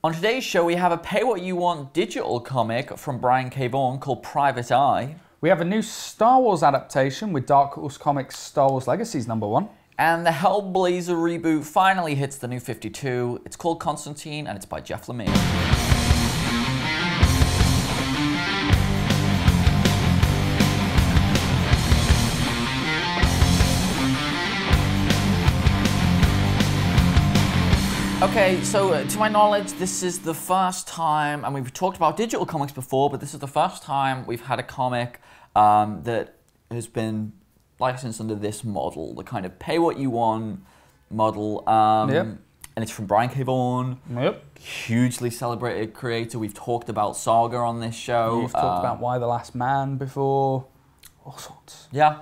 On today's show, we have a Pay What You Want digital comic from Brian K Vaughn called Private Eye. We have a new Star Wars adaptation with Dark Horse Comics' Star Wars Legacies #1. And the Hellblazer reboot finally hits the new 52. It's called Constantine, and it's by Jeff Lemire. Okay, so to my knowledge, this is the first time, and we've talked about digital comics before, but this is the first time we've had a comic that has been licensed under this model, the kind of pay what you want model. Yep. And it's from Brian K Vaughn. Yep. Hugely celebrated creator. We've talked about Saga on this show. You've talked about Why the Last Man before. All sorts. Yeah,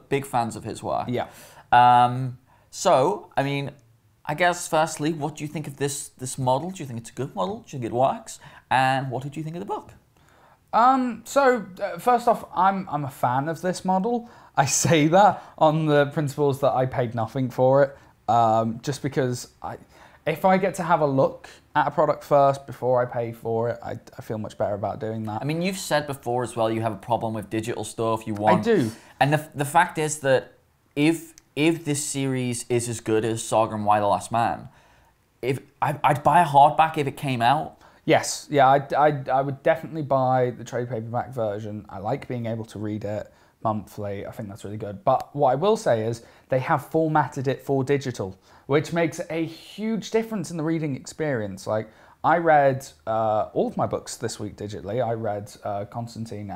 big fans of his work. Yeah. So, I mean, I guess firstly, what do you think of this model? Do you think it's a good model? Do you think it works? And what did you think of the book? First off, I'm a fan of this model. I say that on the principles that I paid nothing for it, just because if I get to have a look at a product first before I pay for it, I feel much better about doing that. I mean, you've said before as well, you have a problem with digital stuff. You want. I do. And the fact is that if this series is as good as Saga and Why the Last Man, I'd buy a hardback if it came out. Yes, yeah, I would definitely buy the trade paperback version. I like being able to read it monthly. I think that's really good. But what I will say is they have formatted it for digital, which makes a huge difference in the reading experience. Like, I read all of my books this week digitally. I read Constantine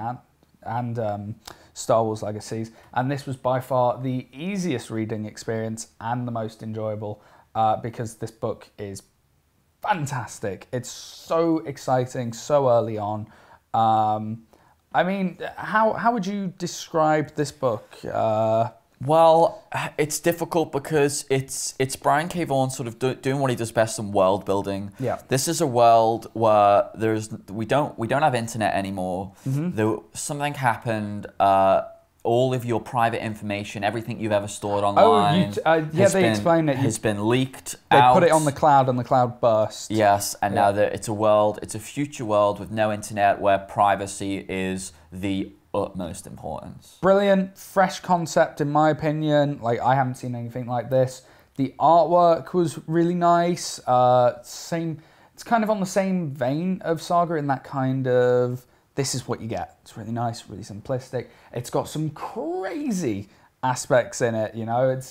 and Star Wars Legacies, and this was by far the easiest reading experience and the most enjoyable because this book is fantastic. It's so exciting, so early on. I mean, how would you describe this book? Well, it's difficult because it's Brian K Vaughn sort of doing what he does best in world building. Yeah. This is a world where we don't have internet anymore. Mm-hmm. Something happened. All of your private information, everything you've ever stored online, explain it. Has been leaked They out. put it on the cloud, and the cloud burst. Yes, and now that it's a future world with no internet where privacy is the utmost importance. Brilliant, fresh concept in my opinion. Like, I haven't seen anything like this. The artwork was really nice. It's kind of on the same vein of Saga in that kind of, this is what you get. It's really nice, really simplistic. It's got some crazy aspects in it, you know.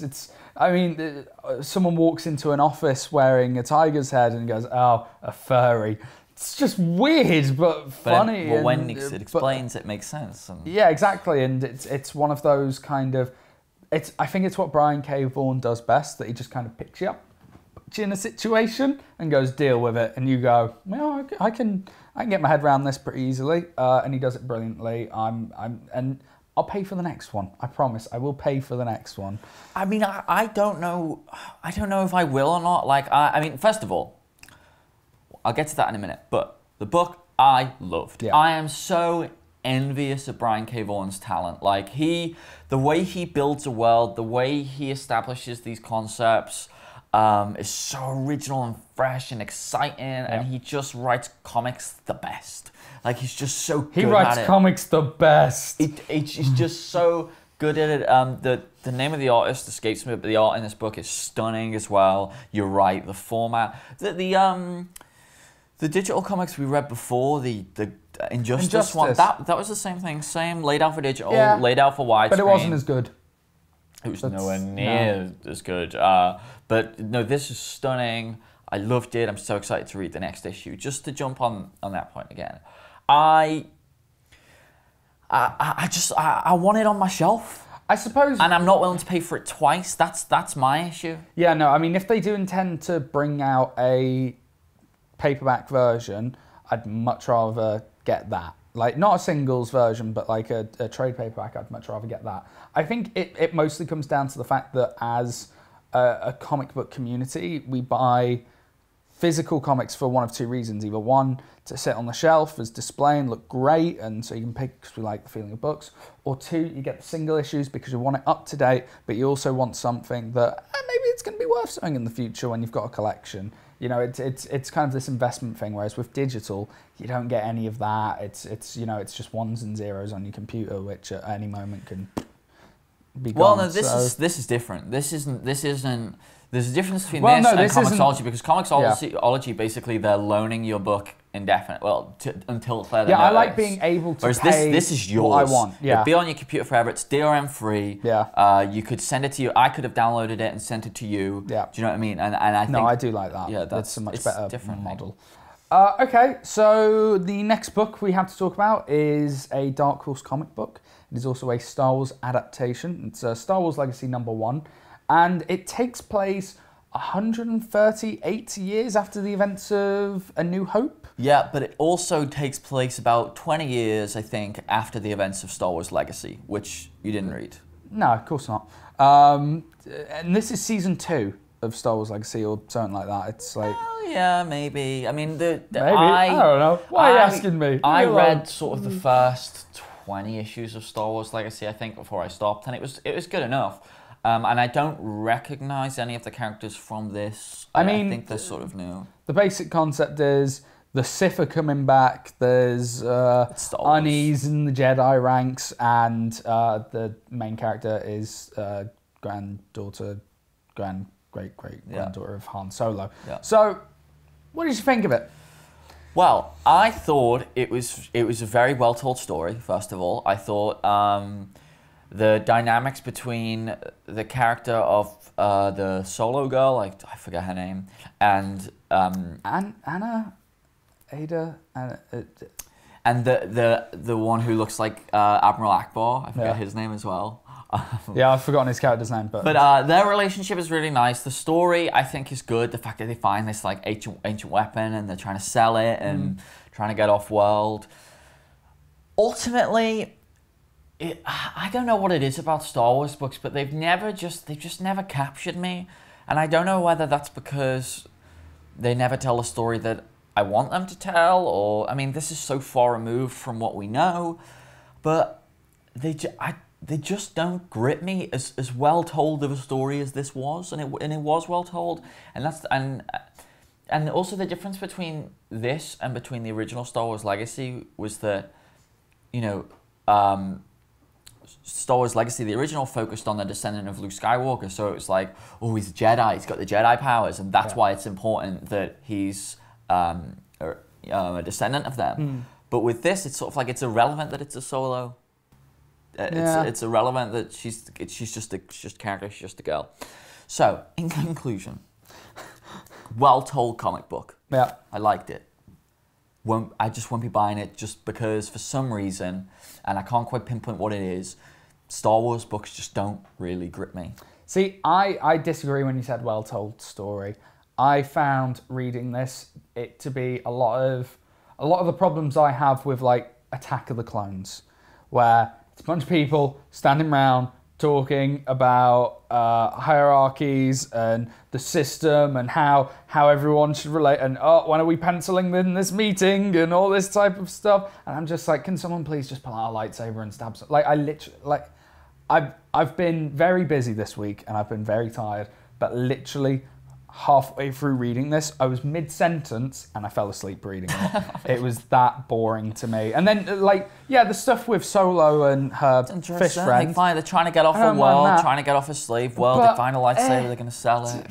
I mean, someone walks into an office wearing a tiger's head and goes, "Oh, a furry." It's just weird, but funny. But when it explains, it makes sense. Yeah, exactly. And it's one of those kind of, I think it's what Brian K Vaughn does best, that he just kind of picks you up, puts you in a situation and goes, deal with it. And you go, well, I can get my head around this pretty easily. And he does it brilliantly. And I'll pay for the next one. I promise. I will pay for the next one. I mean, I don't know if I will or not. Like, I mean, first of all, I'll get to that in a minute, but the book I loved. Yeah. I am so envious of Brian K Vaughn's talent. Like, the way he builds a world, the way he establishes these concepts is so original and fresh and exciting, and he just writes comics the best. Like, he's just so good at it. He writes comics the best. He's just so good at it. The name of the artist escapes me, but the art in this book is stunning as well. You're right, the format. The digital comics we read before, the Injustice one, that was the same thing. Same, laid out for digital, laid out for widescreen. But it wasn't as good. It was nowhere near as good. But no, this is stunning. I loved it. I'm so excited to read the next issue. Just to jump on that point again, I want it on my shelf. I suppose. And I'm not willing to pay for it twice. That's my issue. Yeah, no, I mean, if they do intend to bring out a paperback version, I'd much rather get that. Like, not a singles version, but like a trade paperback, I'd much rather get that. I think it mostly comes down to the fact that as a comic book community, we buy physical comics for one of two reasons. Either one, to sit on the shelf as display and look great, and so you can pick because we like the feeling of books. Or two, you get the single issues because you want it up to date, but you also want something that maybe it's going to be worth something in the future when you've got a collection. You know, it's kind of this investment thing. Whereas with digital, you don't get any of that. It's you know, it's just ones and zeros on your computer, which at any moment can be gone. Well, no, this is different. This isn't. There's a difference between this and Comixology, because Comixology, basically, they're loaning your book indefinite, until further notice. I like being able to pay this is yours. What I want. Yeah. It'll be on your computer forever. It's DRM free. Yeah. You could send it to you. I could have downloaded it and sent it to you. Yeah. Do you know what I mean? And I think... No, I do like that. Yeah, that's a much better different model. Okay, so the next book we have to talk about is a Dark Horse comic book. It is also a Star Wars adaptation. It's Star Wars Legacy #1. And it takes place 138 years after the events of A New Hope. Yeah, but it also takes place about 20 years, I think, after the events of Star Wars Legacy, which you didn't read. No, of course not. And this is season 2 of Star Wars Legacy or something like that. It's like... Well, yeah, maybe. I mean, maybe. I don't know. Why are you asking me? I read sort of the first 20 issues of Star Wars Legacy, I think, before I stopped, and it was good enough. And I don't recognize any of the characters from this. I think they're sort of new. The basic concept is the Sith are coming back. There's unease in the Jedi ranks, and the main character is great-great-granddaughter of Han Solo. Yeah. So, what did you think of it? Well, I thought it was a very well told story. First of all, I thought the dynamics between the character of the Solo girl, I forget her name, and Anna, Ada, and the one who looks like Admiral Akbar. I forget his name as well. Yeah, I've forgotten his character's name, but their relationship is really nice. The story, I think, is good. The fact that they find this like ancient weapon and they're trying to sell it and trying to get off world. Ultimately, I don't know what it is about Star Wars books, but they've just never captured me, and I don't know whether that's because they never tell a story that I want them to tell, or I mean, this is so far removed from what we know, but they just don't grip me as well told of a story as this was, and it was well told, and also the difference between this and between the original Star Wars Legacy was that, you know, Star Wars Legacy, the original, focused on the descendant of Luke Skywalker, so it was like, oh, he's a Jedi, he's got the Jedi powers, and that's why it's important that he's a descendant of them. But with this, it's sort of like it's irrelevant that it's a Solo. It's irrelevant that she's just a character, she's just a girl. So, in conclusion, well-told comic book. Yeah, I liked it. I just won't be buying it just because, for some reason, and I can't quite pinpoint what it is, Star Wars books just don't really grip me. See, I disagree when you said well-told story. I found reading it to be a lot of the problems I have with like Attack of the Clones, where it's a bunch of people standing around talking about hierarchies and the system and how everyone should relate, and when are we penciling in this meeting and all this type of stuff, and I'm just like, can someone please just pull out a lightsaber and stab like I literally like I've been very busy this week and I've been very tired, but literally halfway through reading this, I was mid-sentence and I fell asleep reading it. It was that boring to me. And then, like, yeah, the stuff with Solo and her fish friend. They're trying to get off a world, trying to get off a slave world. They find a lightsaber, they're going to sell it.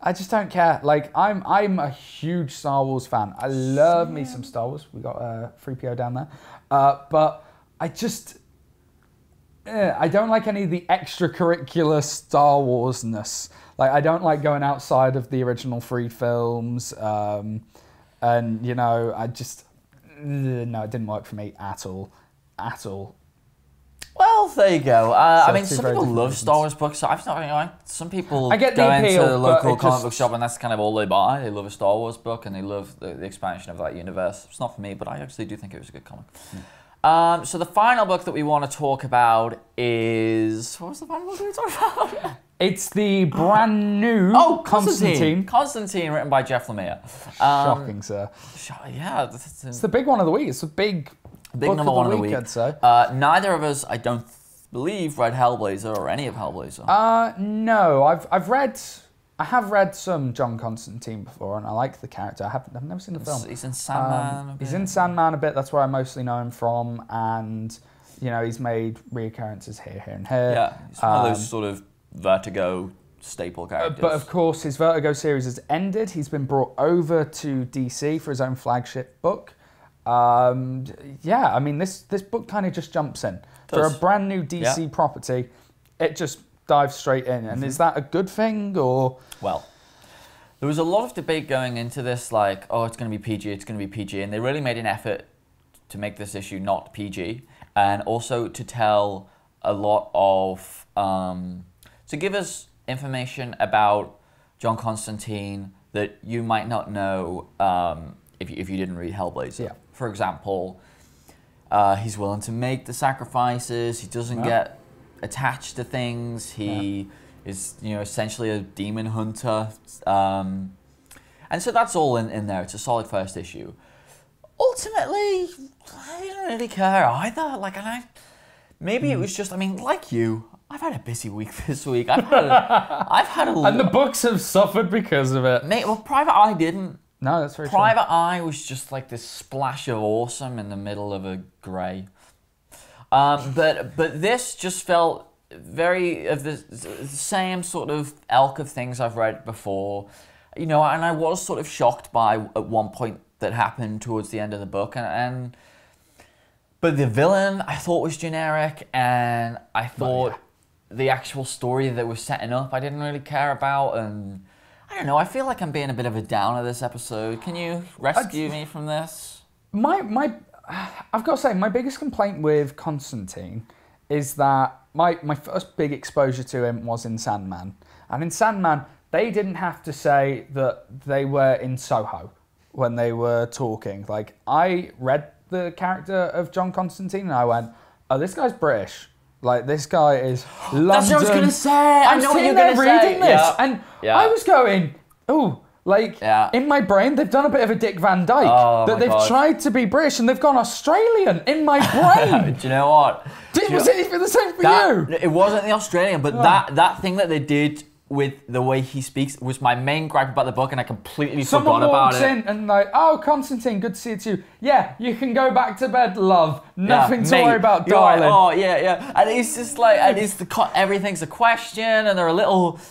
I just don't care. Like, I'm a huge Star Wars fan. I love me some Star Wars. We got 3PO down there. But I just... I don't like any of the extracurricular Star Wars-ness. Like, I don't like going outside of the original 3 films. And, you know, I just... No, it didn't work for me at all. At all. Well, there you go. I mean, some people love Star Wars books. So I've not, you know, some people go into the local comic book shop and that's kind of all they buy. They love a Star Wars book and they love the expansion of that universe. It's not for me, but I actually do think it was a good comic. So the final book that we want to talk about is... What was the final book that we talked about? It's the brand new Constantine. Constantine, written by Jeff Lemire. Shocking, sir. Yeah. It's the big one of the week. It's the big number one of the week. I'd say. Neither of us, I don't believe, read Hellblazer or any of Hellblazer. No. I've read I have read some John Constantine before, and I like the character. I've never seen the film. He's in Sandman a bit. He's in Sandman a bit. That's where I mostly know him from, and he's made reoccurrences here, and here. Yeah, he's one of those sort of Vertigo staple characters. But of course, his Vertigo series has ended. He's been brought over to DC for his own flagship book. I mean, this book kind of just jumps in. For a brand new DC property, it just dives straight in. And is that a good thing, or? Well, there was a lot of debate going into this, like, oh, it's going to be PG, it's going to be PG. And they really made an effort to make this issue not PG. And also to tell a lot of, to give us information about John Constantine that you might not know if you didn't read Hellblazer. Yeah. For example, he's willing to make the sacrifices. He doesn't get attached to things. He is, essentially a demon hunter. And so that's all in there. It's a solid first issue. Ultimately, I didn't really care either. Like, maybe it was just, like you, I've had a busy week this week. I've had a and the books have suffered because of it. Well, Private Eye didn't. No, that's very true. Private Eye was just like this splash of awesome in the middle of a grey. But this just felt very of the same sort of ilk of things I've read before. And I was sort of shocked by at one point that happened towards the end of the book, but the villain I thought was generic, and I thought the actual story that was setting up I didn't really care about, and I don't know, I feel like I'm being a bit of a downer this episode. Can you rescue me from this? I've got to say, my biggest complaint with Constantine is that my first big exposure to him was in Sandman. And in Sandman, they didn't have to say that they were in Soho when they were talking. Like, I read the character of John Constantine and I went, oh, this guy's British. Like, this guy is London. That's what I was going to say. I know what you're going to say. Reading this, and I was going, ooh, like, in my brain, they've done a bit of a Dick Van Dyke. That they've tried to be British and they've gone Australian in my brain. Do you know what? Was it the same for you? It wasn't the Australian, but that thing that they did with the way he speaks was my main gripe about the book, and I completely forgot about it. Someone walks in and like, oh, Constantine, good to see you too. Yeah, you can go back to bed, love. Nothing to worry about, darling. Like, oh, yeah. And it's just like, everything's a question, and there are little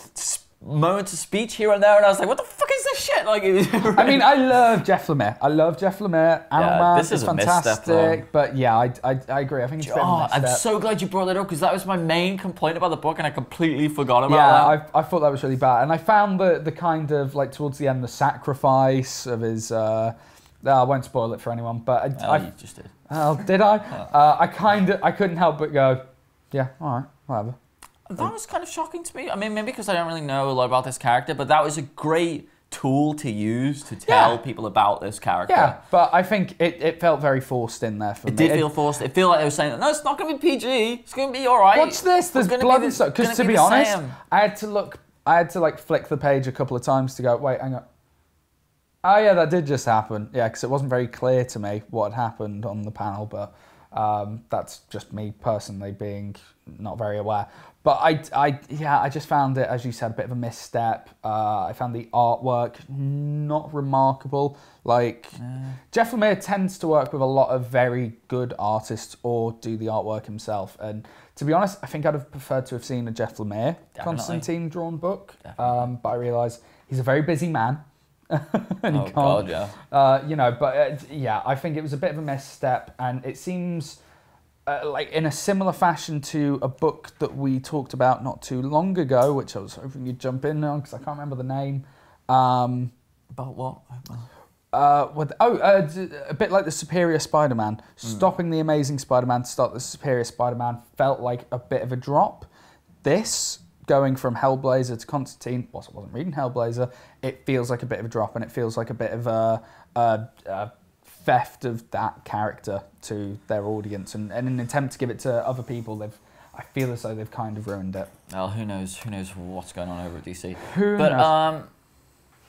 moments of speech here and there, and I was like, what the fuck is this shit? Like, I love Jeff Lemire. Owlman this is fantastic. But yeah, I agree. I think it's a bit of a misstep. I'm so glad you brought that up, because that was my main complaint about the book, and I completely forgot about that. Yeah, I thought that was really bad. And I found the kind of, like, towards the end, the sacrifice of his... I won't spoil it for anyone, but... you just did. Oh, did I? I couldn't help but go, yeah, all right, whatever. That was kind of shocking to me. Maybe because I don't really know a lot about this character, but that was a great tool to use to tell people about this character. Yeah, but I think it felt very forced in there for me. It did feel forced. It felt like they were saying, no, it's not going to be PG. It's going to be all right. Watch this. There's blood and stuff. Because to be honest, I had to like flick the page a couple of times to go, wait, hang on. Oh yeah, that did just happen. Yeah, because it wasn't very clear to me what had happened on the panel, but that's just me personally being not very aware. But I just found it, as you said, a bit of a misstep. I found the artwork not remarkable. Like, Jeff Lemire tends to work with a lot of very good artists or do the artwork himself. And to be honest, I think I'd have preferred to have seen a Jeff Lemire Constantine drawn book. But I realise he's a very busy man. And he can't. God, yeah. I think it was a bit of a misstep, and it seems like in a similar fashion to a book that we talked about not too long ago, which I was hoping you'd jump in on because I can't remember the name. About what? A bit like the Superior Spider-Man. Stopping the Amazing Spider-Man to start the Superior Spider-Man felt like a bit of a drop. This, going from Hellblazer to Constantine, whilst I wasn't reading Hellblazer, it feels like a bit of a drop, and it feels like a bit of a theft of that character to their audience, and in an attempt to give it to other people, I feel as though they've kind of ruined it. Well, who knows what's going on over at DC. Who knows?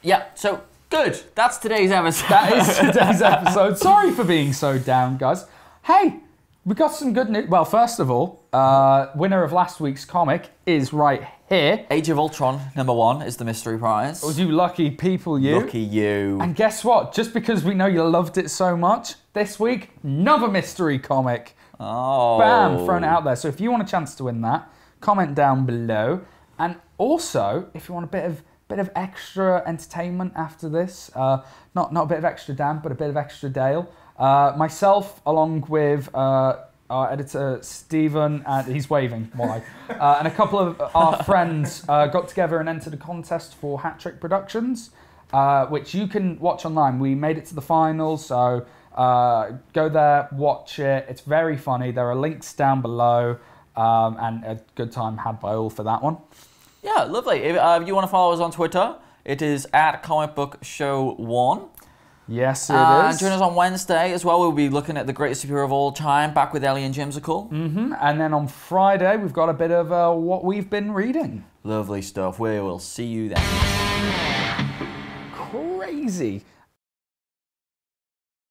Yeah, so good. That's today's episode. That is today's episode. Sorry for being so down, guys. Hey, We got some good news. Well, first of all, winner of last week's comic is right here. Age of Ultron #1 is the mystery prize. Oh, you lucky people, you. Lucky you. And guess what? Just because we know you loved it so much, this week, another mystery comic. Oh. Bam, thrown it out there. So if you want a chance to win that, comment down below. And also, if you want a bit of extra entertainment after this, not a bit of extra Dan, but a bit of extra Dale. Myself, along with our editor Stephen, and he's waving, why? And a couple of our friends got together and entered a contest for Hat Trick Productions, which you can watch online. We made it to the finals, so go there, watch it. It's very funny. There are links down below, and a good time had by all for that one. Yeah, lovely. If you want to follow us on Twitter, it is @comicbookshow1. Yes, it And is. join us on Wednesday as well. We'll be looking at the greatest superhero of all time, back with Ellie and Jimsicle. And then on Friday, we've got a bit of what we've been reading. Lovely stuff. We will see you then. Crazy.